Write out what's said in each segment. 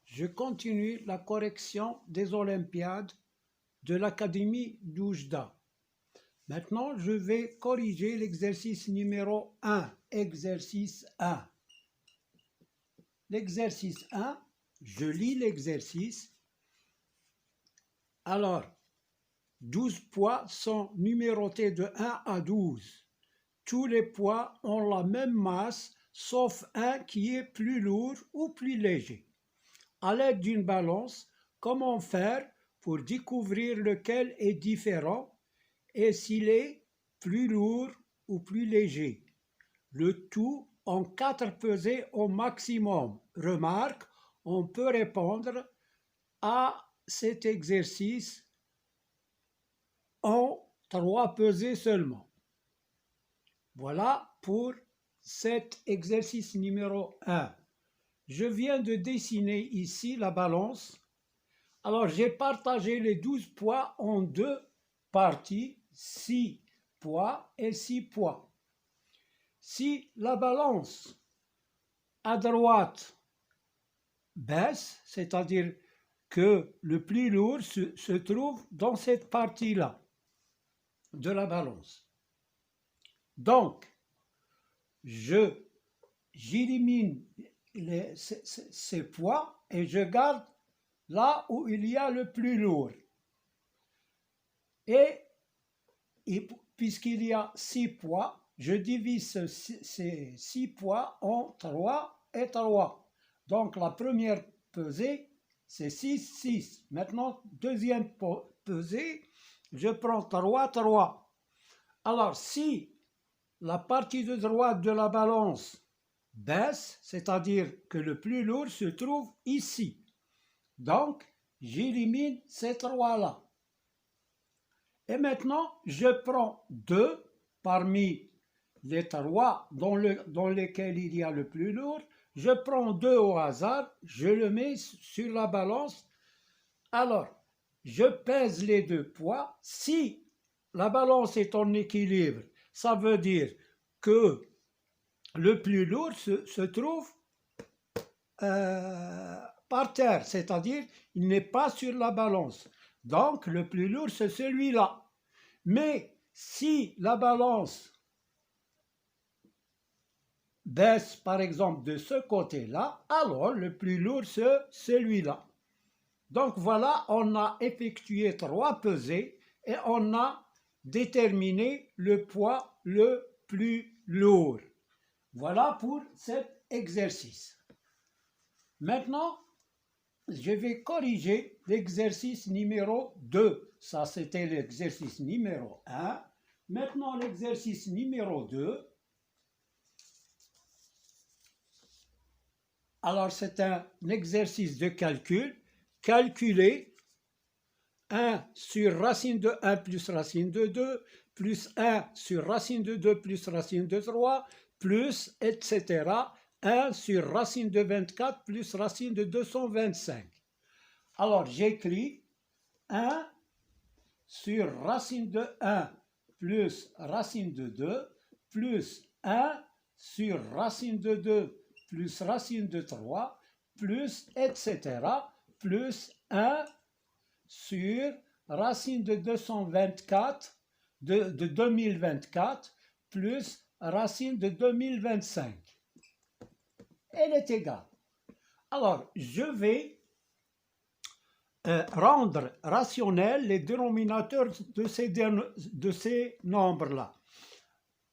Je continue la correction des Olympiades de l'Académie d'Oujda. Maintenant, je vais corriger l'exercice numéro 1. Exercice 1. L'exercice 1, je lis l'exercice. Alors, 12 poids sont numérotés de 1 à 12. Tous les poids ont la même masse, sauf un qui est plus lourd ou plus léger. À l'aide d'une balance, comment faire pour découvrir lequel est différent et s'il est plus lourd ou plus léger? Le tout en 4 pesées au maximum. Remarque, on peut répondre à cet exercice en 3 pesées seulement. Voilà pour cet exercice numéro 1. Je viens de dessiner ici la balance. Alors, j'ai partagé les 12 poids en deux parties, 6 poids et 6 poids. Si la balance à droite baisse, c'est-à-dire que le plus lourd se trouve dans cette partie-là de la balance. Donc, j'élimine ces poids et je garde là où il y a le plus lourd. Et puisqu'il y a 6 poids, je divise ces 6 poids en 3 et 3. Donc la première pesée, c'est 6, 6. Maintenant, deuxième pesée, je prends 3, 3. Alors si la partie de droite de la balance baisse, c'est-à-dire que le plus lourd se trouve ici. Donc, j'élimine ces 3-là. Et maintenant, je prends 2 parmi les 3 dans lesquels il y a le plus lourd. Je prends 2 au hasard, je le mets sur la balance. Alors, je pèse les 2 poids. Si la balance est en équilibre, ça veut dire que le plus lourd se trouve par terre, c'est-à-dire il n'est pas sur la balance. Donc le plus lourd c'est celui-là. Mais si la balance baisse par exemple de ce côté-là, alors le plus lourd c'est celui-là. Donc voilà, on a effectué 3 pesées et on a déterminé le poids le plus lourd. Voilà pour cet exercice. Maintenant, je vais corriger l'exercice numéro 2. Ça, c'était l'exercice numéro 1. Maintenant, l'exercice numéro 2. Alors, c'est un exercice de calcul. Calculer 1 sur racine de 1 plus racine de 2, plus 1 sur racine de 2 plus racine de 3, plus, etc. 1 sur racine de 24 plus racine de 225. Alors, j'écris 1 sur racine de 1 plus racine de 2 plus 1 sur racine de 2 plus racine de 3 plus, etc. plus 1 sur racine de 224 de 2024 plus racine de 2025. Elle est égale. Alors, je vais rendre rationnels les dénominateurs de ces nombres-là.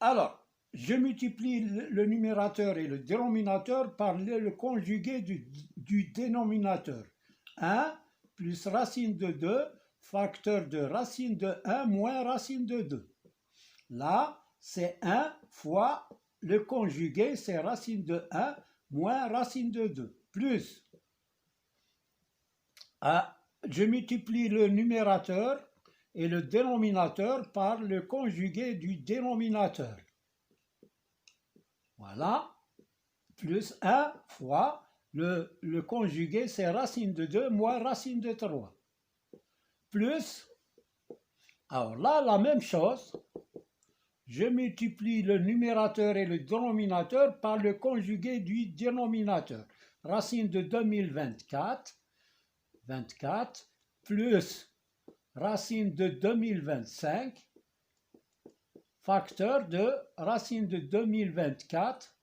Alors, je multiplie le numérateur et le dénominateur par le conjugué du dénominateur. 1 plus racine de 2, facteur de racine de 1 moins racine de 2. Là, c'est 1 fois le conjugué, c'est racine de 1 moins racine de 2, plus. Je multiplie le numérateur et le dénominateur par le conjugué du dénominateur. Voilà, plus 1 fois le conjugué, c'est racine de 2 moins racine de 3. Plus, alors là, la même chose, je multiplie le numérateur et le dénominateur par le conjugué du dénominateur. racine de 2024, 24, plus racine de 2025, facteur de racine de 2024,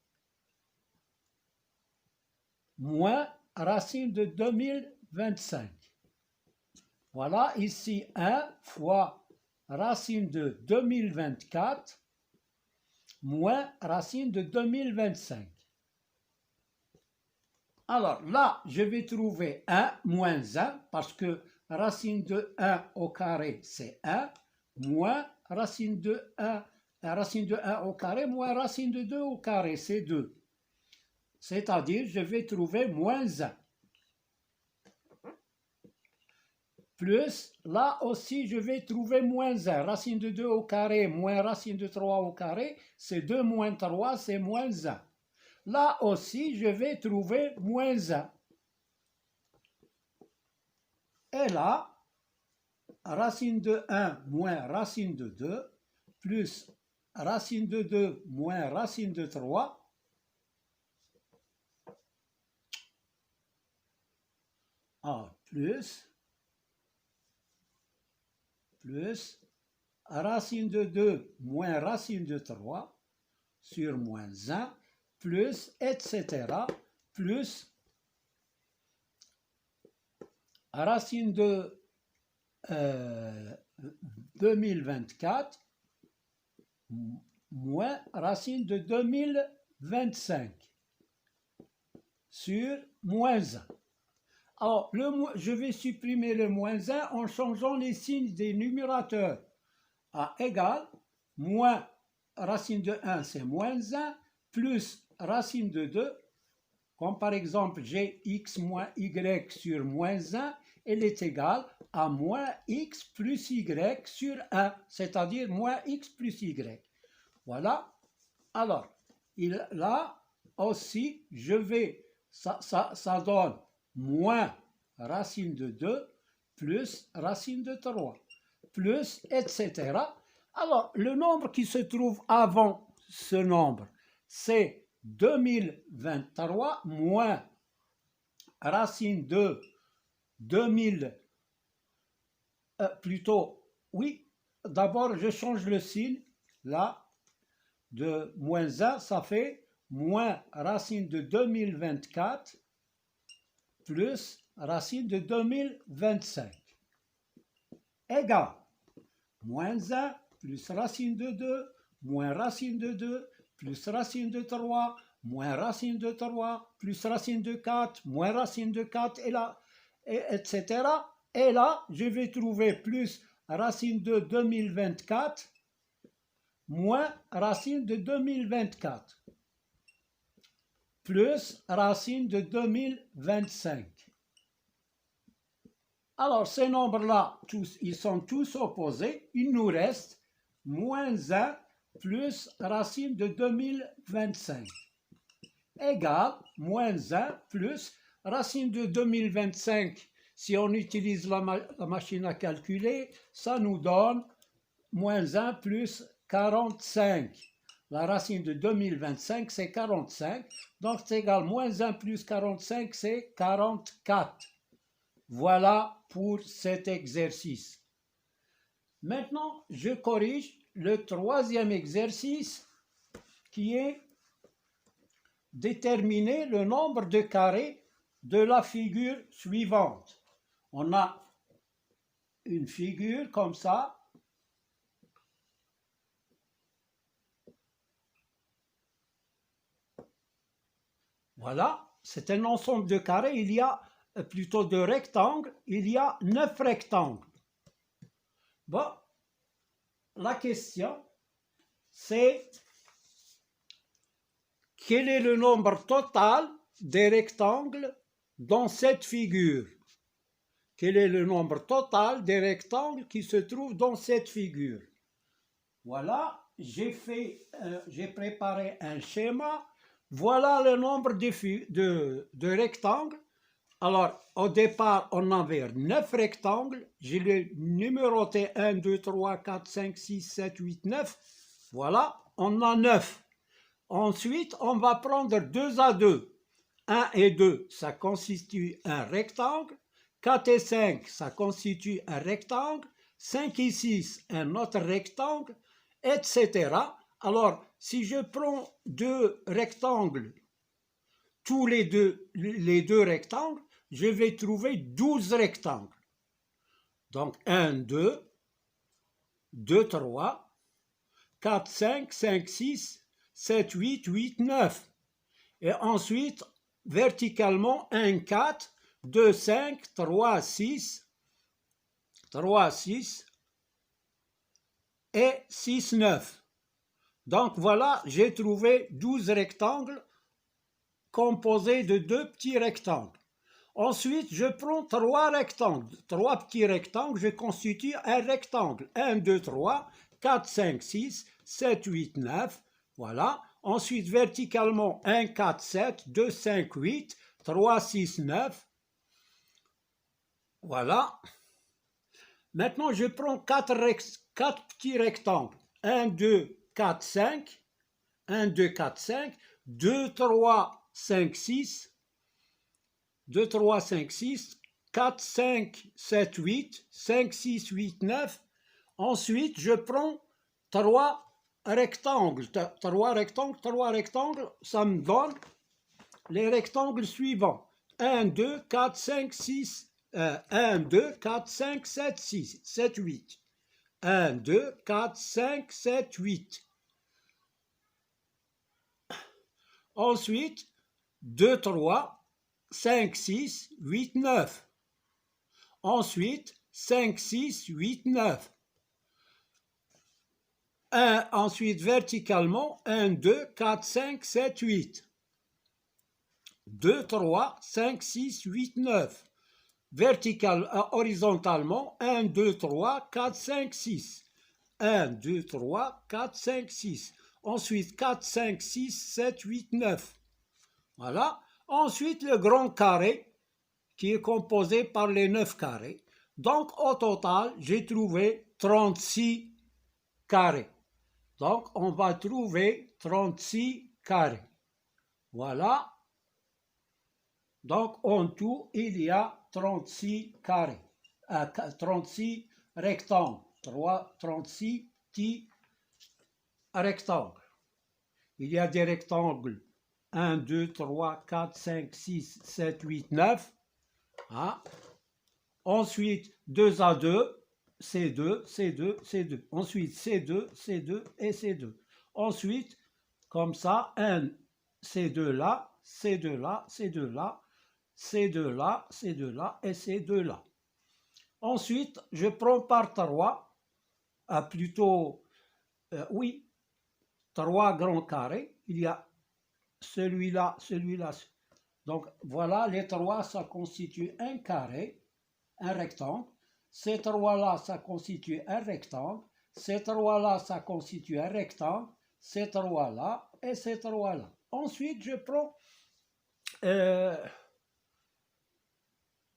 moins racine de 2025. Voilà, ici 1 fois racine de 2024 moins racine de 2025. Alors là, je vais trouver 1 moins 1 parce que racine de 1 au carré, c'est 1, moins racine de 1 au carré, moins racine de 2 au carré, c'est 2. C'est-à-dire, je vais trouver moins 1. Plus, là aussi, je vais trouver moins 1. Racine de 2 au carré moins racine de 3 au carré, c'est 2 moins 3, c'est moins 1. Là aussi, je vais trouver moins 1. Et là, racine de 1 moins racine de 2, plus racine de 2 moins racine de 3, plus racine de 2 moins racine de 3 sur moins 1, plus, etc., plus racine de 2024 moins racine de 2025 sur moins 1. Alors, je vais supprimer le moins 1 en changeant les signes des numérateurs. A égale, moins racine de 1, c'est moins 1, plus racine de 2, comme par exemple j'ai x moins y sur moins 1, elle est égale à moins x plus y sur 1, c'est-à-dire moins x plus y. Voilà. Alors, là aussi, je vais, ça donne moins racine de 2 plus racine de 3, plus, etc. Alors, le nombre qui se trouve avant ce nombre, c'est 2023 moins racine de 2000, d'abord je change le signe, là, de moins 1, ça fait moins racine de 2024 plus racine de 2025 égale moins 1 plus racine de 2 moins racine de 2 plus racine de 3 moins racine de 3 plus racine de 4 moins racine de 4 et là, etc. Et là, je vais trouver plus racine de 2024 moins racine de 2024 plus racine de 2025. Alors, ces nombres-là, ils sont tous opposés. Il nous reste moins 1 plus racine de 2025 égale moins 1 plus racine de 2025. Si on utilise la machine à calculer, ça nous donne moins 1 plus 45. La racine de 2025, c'est 45. Donc, c'est égal moins 1 plus 45, c'est 44. Voilà pour cet exercice. Maintenant, je corrige le troisième exercice qui est déterminer le nombre de carrés de la figure suivante. On a une figure comme ça. Voilà, c'est un ensemble de carrés. Il y a plutôt de rectangles. Il y a 9 rectangles. Bon, la question, c'est quel est le nombre total des rectangles dans cette figure? Quel est le nombre total des rectangles qui se trouvent dans cette figure? Voilà, j'ai préparé un schéma. Voilà le nombre de rectangles. Alors, au départ, on avait 9 rectangles. Je les numéroté 1, 2, 3, 4, 5, 6, 7, 8, 9. Voilà, on a 9. Ensuite, on va prendre 2 à 2. 1 et 2, ça constitue un rectangle. 4 et 5, ça constitue un rectangle. 5 et 6, un autre rectangle, etc. Alors, si je prends deux rectangles, tous les deux rectangles, je vais trouver 12 rectangles. Donc, 1, 2, 2, 3, 4, 5, 5, 6, 7, 8, 8, 9. Et ensuite, verticalement, 1, 4, 2, 5, 3, 6, 3, 6 et 6, 9. Donc voilà, j'ai trouvé 12 rectangles composés de deux petits rectangles. Ensuite, je prends trois rectangles. Trois petits rectangles, je constitue un rectangle. 1, 2, 3, 4, 5, 6, 7, 8, 9. Voilà. Ensuite, verticalement, 1, 4, 7, 2, 5, 8, 3, 6, 9. Voilà. Maintenant, je prends quatre petits rectangles. 1, 2, 4, 5. 1, 2, 4, 5. 2, 3, 5, 6. 2, 3, 5, 6. 4, 5, 7, 8. 5, 6, 8, 9. Ensuite, je prends trois rectangles. Trois rectangles, ça me donne les rectangles suivants. 1, 2, 4, 5, 6. 1, 2, 4, 5, 7, 6, 7, 8. 1, 2, 4, 5, 7, 8. Ensuite, 2, 3, 5, 6, 8, 9. Ensuite, 5, 6, 8, 9. Ensuite, verticalement, 1, 2, 4, 5, 7, 8. 2, 3, 5, 6, 8, 9. Horizontalement, 1, 2, 3, 4, 5, 6. 1, 2, 3, 4, 5, 6. Ensuite, 4, 5, 6, 7, 8, 9. Voilà. Ensuite, le grand carré, qui est composé par les 9 carrés. Donc, au total, j'ai trouvé 36 carrés. Donc, on va trouver 36 carrés. Voilà. Donc, en tout, il y a 36 carrés, 36 rectangles, 36 petits rectangles. Il y a des rectangles 1, 2, 3, 4, 5, 6, 7, 8, 9. Hein? Ensuite, 2 à 2, C2, C2, C2. Ensuite, C2, C2 et C2. Ensuite, comme ça, un C2 là, C2 là, C2 là, C2 là, C2 là et C2 là. Ensuite, je prends par 3, plutôt, oui, 3 grands carrés. Il y a celui-là, celui-là. Donc, voilà, les 3, ça constitue un carré, un rectangle. Ces 3-là, ça constitue un rectangle. Ces 3-là, ça constitue un rectangle. Ces 3-là et ces 3-là. Ensuite, je prends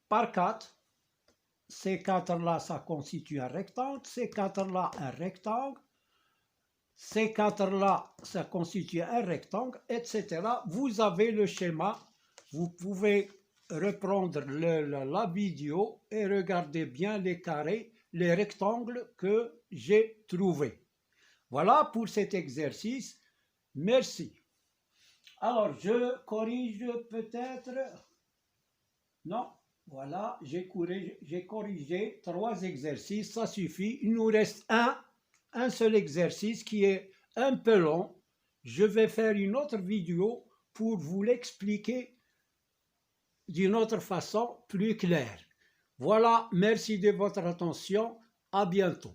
par 4. Ces 4-là, ça constitue un rectangle. Ces 4-là, un rectangle. Ces 4-là, ça constitue un rectangle, etc. Vous avez le schéma. Vous pouvez reprendre la vidéo et regarder bien les carrés, les rectangles que j'ai trouvés. Voilà pour cet exercice. Merci. Alors, je corrige peut-être. Non, voilà, j'ai corrigé 3 exercices, ça suffit. Il nous reste un seul exercice qui est un peu long. Je vais faire une autre vidéo pour vous l'expliquer d'une autre façon plus claire. Voilà, merci de votre attention. À bientôt.